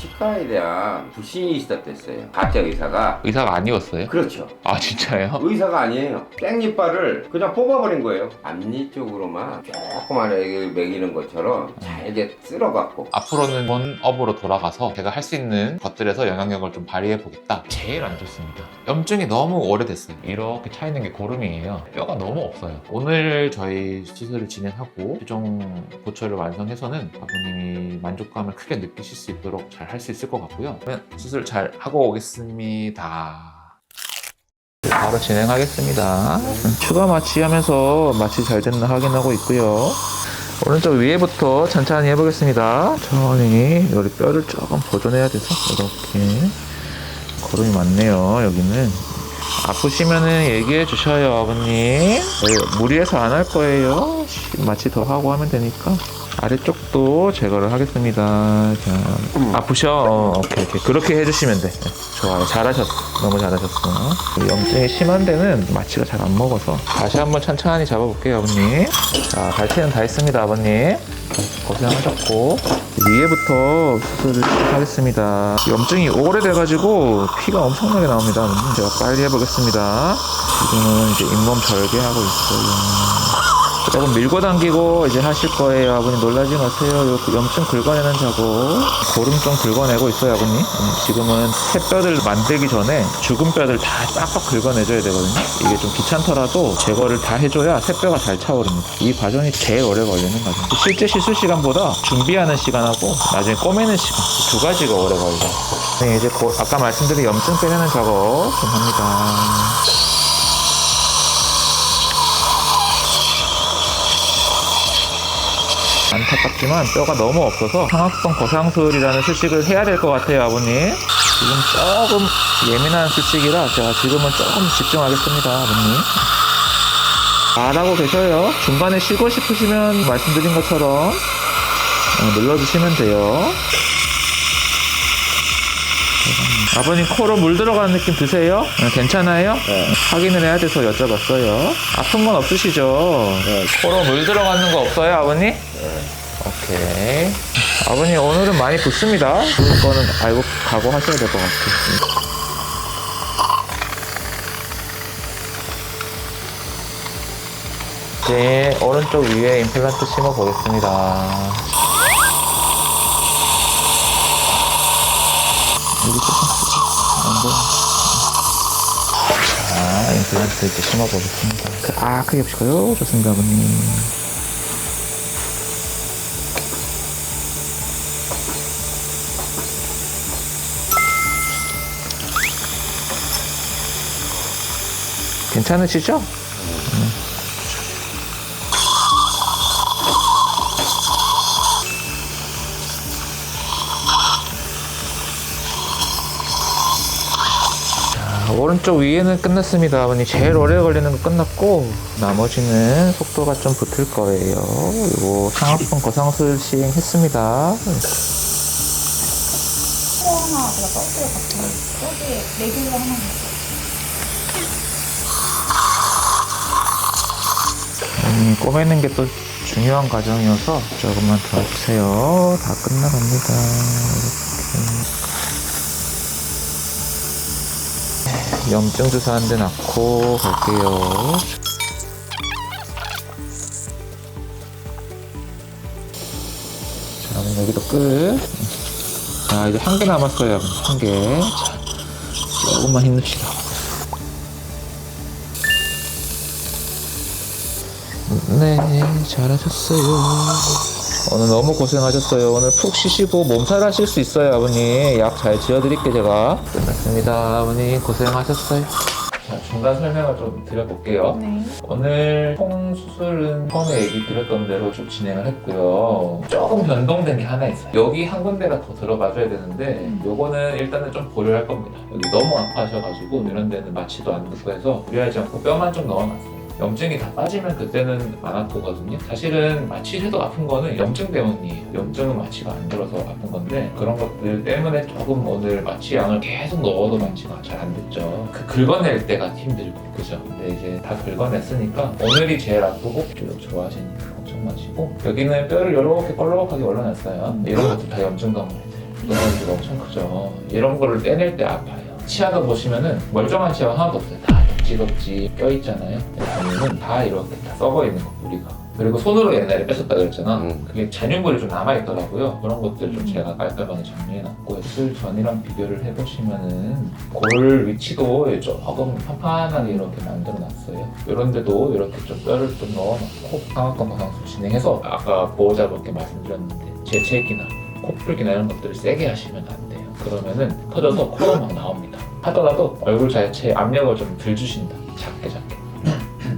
치과에 대한 불신이 있었댔어요. 가짜 의사가. 의사가 아니었어요? 그렇죠. 아 진짜요? 의사가 아니에요. 땡잎발을 그냥 뽑아버린 거예요. 앞니 쪽으로만 조그만 애를 먹이는 것처럼 잘게 쓸어갖고. 앞으로는 본업으로 돌아가서 제가 할 수 있는 것들에서 영향력을 좀 발휘해 보겠다. 제일 안 좋습니다. 염증이 너무 오래됐어요. 이렇게 차 있는 게 고름이에요. 뼈가 너무 없어요. 오늘 저희 시술을 진행하고 최종 보초를 완성해서는 아버님이 만족감을 크게 느끼실 수 있도록 잘 할 수 있을 것 같고요. 그러면 수술 잘 하고 오겠습니다. 바로 진행하겠습니다. 추가 마취하면서 마취 잘 됐나 확인하고 있고요. 오른쪽 위에부터 천천히 해보겠습니다. 천천히 여기 뼈를 조금 보존해야 돼서 이렇게 거름이 많네요. 여기는 아프시면은 얘기해 주셔요, 아버님. 무리해서 안 할 거예요. 마취 더 하고 하면 되니까. 아래쪽도 제거를 하겠습니다. 자, 아프셔? 오케이. 그렇게 해주시면 돼. 좋아요. 잘하셨어. 너무 잘하셨어. 염증이 심한 데는 마취가 잘 안 먹어서. 다시 한번 천천히 잡아볼게요, 아버님. 자, 발치는 다 했습니다, 아버님. 고생하셨고. 위에부터 수술을 하겠습니다. 염증이 오래돼가지고 피가 엄청나게 나옵니다, 아버님. 제가 빨리 해보겠습니다. 지금은 이제 잇몸 절개하고 있어요. 조금 밀고 당기고 이제 하실 거예요. 아버님 놀라지 마세요. 요 염증 긁어내는 작업. 고름 좀 긁어내고 있어요, 아버님. 지금은 새뼈들 만들기 전에 죽은 뼈들 다 싹싹 긁어내줘야 되거든요. 이게 좀 귀찮더라도 제거를 다 해줘야 새뼈가 잘 차오릅니다. 이 과정이 제일 오래 걸리는 과정. 실제 시술 시간보다 준비하는 시간하고 나중에 꼬매는 시간 두 가지가 오래 걸려요. 네, 이제 아까 말씀드린 염증 빼내는 작업 좀 합니다. 안타깝지만 뼈가 너무 없어서 상악성 거상술이라는 수식을 해야 될 것 같아요, 아버님. 지금 조금 예민한 수식이라 제가 지금은 조금 집중하겠습니다, 아버님. 잘하고 계셔요. 중간에 쉬고 싶으시면 말씀드린 것처럼 눌러주시면 돼요. 아버님 코로 물 들어가는 느낌 드세요? 괜찮아요? 네. 확인을 해야 돼서 여쭤봤어요. 아픈 건 없으시죠? 네. 코로 물 들어가는 거 없어요, 아버님? 네. 오케이. 아버님 오늘은 많이 붓습니다. 그거는 알고 각오하셔야 될 것 같아요. 이제 오른쪽 위에 임플란트 심어 보겠습니다. 여기 조금 안 보여. 자, 임플란트 이렇게 심어 보겠습니다. 크게 보실까요? 좋습니다, 아버님. 괜찮으시죠? 자, 오른쪽 위에는 끝났습니다, 아버님. 제일 오래 걸리는 거 끝났고 나머지는 속도가 좀 붙을 거예요. 이거 상악성 거상술 시행했습니다. 하나 제가 써줄 것 같아요. 여기 4개로 하나 있어요. 꼬매는 게 또 중요한 과정이어서 조금만 더 해주세요. 다 끝나갑니다. 이렇게. 염증 주사한 데 놔고 갈게요. 자, 그럼 여기도 끝. 자, 이제 한 개 남았어요. 한 개. 자, 조금만 힘냅시다. 네, 잘하셨어요. 오늘 너무 고생하셨어요. 오늘 푹 쉬시고 몸살 하실 수 있어요, 아버님. 약 잘 지어드릴게요, 제가. 끝났습니다, 아버님. 고생하셨어요. 자, 중간 설명을 좀 드려볼게요. 네. 오늘 총 수술은 처음에 얘기 드렸던 대로 쭉 진행을 했고요. 조금 변동된 게 하나 있어요. 여기 한 군데가 더 들어가줘야 되는데 요거는 일단은 좀 고려할 겁니다. 여기 너무 아파하셔가지고 이런 데는 마취도 안 듣고 해서 무리하지 않고 뼈만 좀 넣어놨어요. 염증이 다 빠지면 그때는 안 아프거든요. 사실은 마취해도 아픈 거는 염증 때문이에요. 염증은 마취가 안 들어서 아픈 건데 그런 것들 때문에 조금 오늘 마취 양을 계속 넣어도 마취가 잘 안 됐죠. 그 긁어낼 때가 힘들고 그죠? 근데 이제 다 긁어냈으니까 오늘이 제일 아프고 쭉 좋아하시니까 걱정 마시고 여기는 뼈를 이렇게 볼록하게 올려놨어요. 이런 것도 다 염증 덩어리들. 부담이 엄청 크죠. 이런 거를 떼낼 때 아파요. 치아도 보시면은 멀쩡한 치아가 하나도 없어요. 다 덕지덕지 껴있잖아요. 아니면 다 이렇게 다 썩어 있는 거 우리가. 그리고 손으로 옛날에 뺐었다 그랬잖아. 그게 잔유물이 좀 남아있더라고요. 그런 것들 좀 제가 깔끔하게 정리해놨고, 수술 전이랑 비교를 해보시면은 골 위치도 조금 판판하게 이렇게 만들어놨어요. 이런 데도 이렇게 좀 뼈를 좀 넣어놓고 상악관 거상술 진행해서 아까 보호자분께 말씀드렸는데 재채기나 코풀기나 이런 것들을 세게 하시면 안 돼요. 그러면은 터져서 코가 막 나옵니다. 하더라도 얼굴 자체에 압력을 좀 덜 주신다. 작게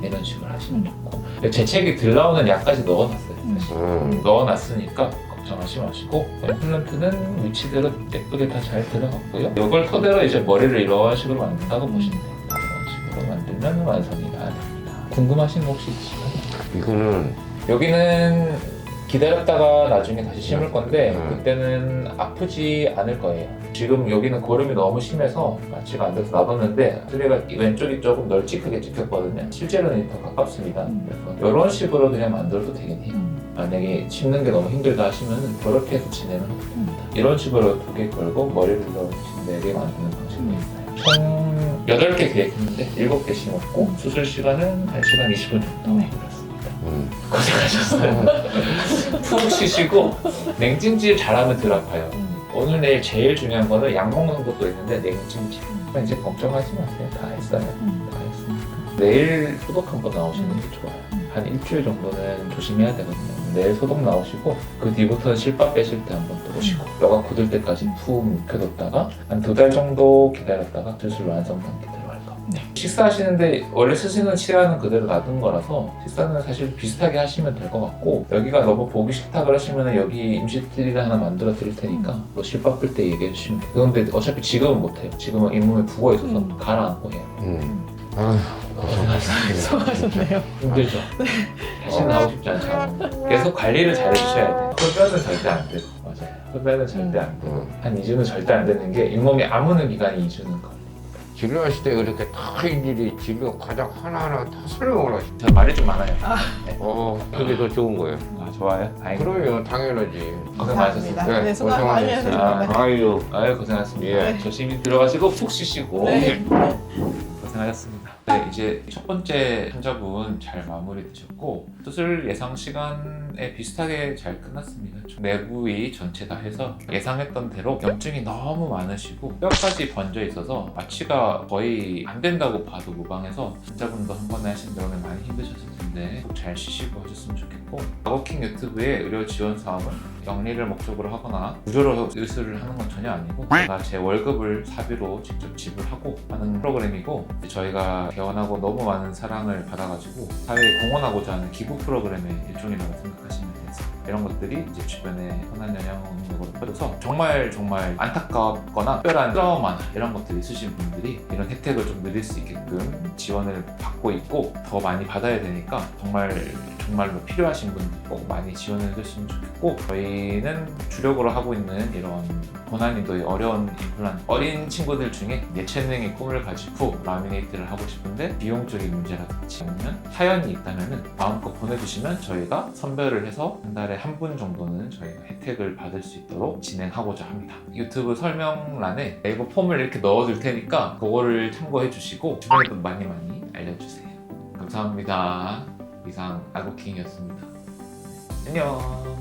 이런 식으로 하시면 좋고, 재채기 들 나오는 약까지 넣어놨어요. 사실 넣어놨으니까 걱정하지 마시고, 임플란트는 위치대로 예쁘게 다 잘 들어갔고요. 이걸 토대로 이제 머리를 이런 식으로 만든다고 보시면 됩니다. 이런 식으로 만들면 완성이 다 됩니다. 궁금하신 거 혹시 있으신가요? 이거는 여기는 기다렸다가 나중에 다시 심을 건데 그때는 아프지 않을 거예요. 지금 여기는 고름이 너무 심해서 마취가 안 돼서 놔뒀는데 트레가 왼쪽이 조금 널찍하게 찍혔거든요. 실제로는 더 가깝습니다. 그래서 이런 식으로 그냥 만들어도 되긴 해요. 만약에 심는 게 너무 힘들다 하시면 그렇게 해서 진행을 하면 됩니다. 이런 식으로 2개 걸고 머리를 넣어서 4개 만드는 방식이 있어요. 총 8개 계획했는데 7개 심었고 수술 시간은 1시간 20분 정도 걸렸습니다. 고생하셨어요. 푹 쉬시고 냉찜질 잘하면 덜 아파요. 오늘 내일 제일 중요한 거는 약 먹는 것도 있는데 냉찜질. 이제 걱정하지 마세요. 다 했어요. 다 했으니까. 내일 소독 한번 나오시는 게 좋아요. 한 일주일 정도는 조심해야 되거든요. 내일 소독 나오시고 그 뒤부터는 실밥 빼실 때 한번 또 오시고 뼈가 굳을 때까지 푹 묵혀뒀다가 한 2달 정도 기다렸다가 수술 완성 단계 들어갈 겁니다. 식사하시는데 원래 쓰시는 치아는 그대로 놔둔 거라서 식사는 사실 비슷하게 하시면 될 것 같고, 여기가 너무 보기 싫다 그러시면 여기 임시트리를 하나 만들어 드릴 테니까 뭐 실밥 뺄 때 얘기해 주시면 돼요. 그런데 어차피 지금은 못해요. 지금은 잇몸에 부어 있어서 가라앉고 해요. 수고하셨네요. 힘들죠? 다시 나오고 싶지 않죠? 계속 관리를 잘 해주셔야 돼요. 흡연은 절대 안 되고. 맞아요. 흡연은 절대 안 되고. 한 2주는 절대 안 되는 게 잇몸이 아무는 기간이 2주는 걸려요. 진료하실 때 그렇게 다 일일이 진료 과정 하나하나 다 설명을 하시죠. 저 말이 좀 많아요. 네. 그게 더 좋은 거예요. 아, 좋아요? 다행이다. 그럼요, 당연하지. 고생 감사합니다. 많으셨습니다. 네, 수고 많이 하셨습니다. 아유, 고생하셨습니다. 예. 조심히 들어가시고 푹 쉬시고. 네. 고생하셨습니다. 네, 이제 첫 번째 환자분 잘 마무리 되셨고 수술 예상 시간에 비슷하게 잘 끝났습니다. 내부위 전체 다 해서 예상했던 대로 염증이 너무 많으시고 뼈까지 번져 있어서 마취가 거의 안 된다고 봐도 무방해서 환자분도 한 번에 하신 다음에 많이 힘드셨을 텐데 잘 쉬시고 하셨으면 좋겠고, 버거킹 유튜브의 의료 지원 사업은 영리를 목적으로 하거나 무료로 의술을 하는 건 전혀 아니고 제가 제 월급을 사비로 직접 지불하고 하는 프로그램이고, 저희가 개원하고 너무 많은 사랑을 받아가지고 사회에 공헌하고자 하는 기부 프로그램의 일종이라고 생각하시면 되겠습니다. 이런 것들이 이제 주변에 선한 영향력으로 퍼져서 정말 안타깝거나 특별한 트라우마나 이런 것들이 있으신 분들이 이런 혜택을 좀 누릴 수 있게끔 지원을 받고 있고, 더 많이 받아야 되니까 정말로 필요하신 분들 꼭 많이 지원을 해주시면 좋겠고, 저희는 주력으로 하고 있는 이런 고난이도의 어려운 임플란트, 어린 친구들 중에 예체능의 꿈을 가지고 라미네이트를 하고 싶은데 비용적인 문제라든지 아니면 사연이 있다면 마음껏 보내주시면 저희가 선별을 해서 한 달에 한 분 정도는 저희가 혜택을 받을 수 있도록 진행하고자 합니다. 유튜브 설명란에 네이버 폼을 이렇게 넣어둘 테니까 그거를 참고해 주시고 주변에도 많이 알려주세요. 감사합니다. 이상 아고킹이었습니다. 안녕.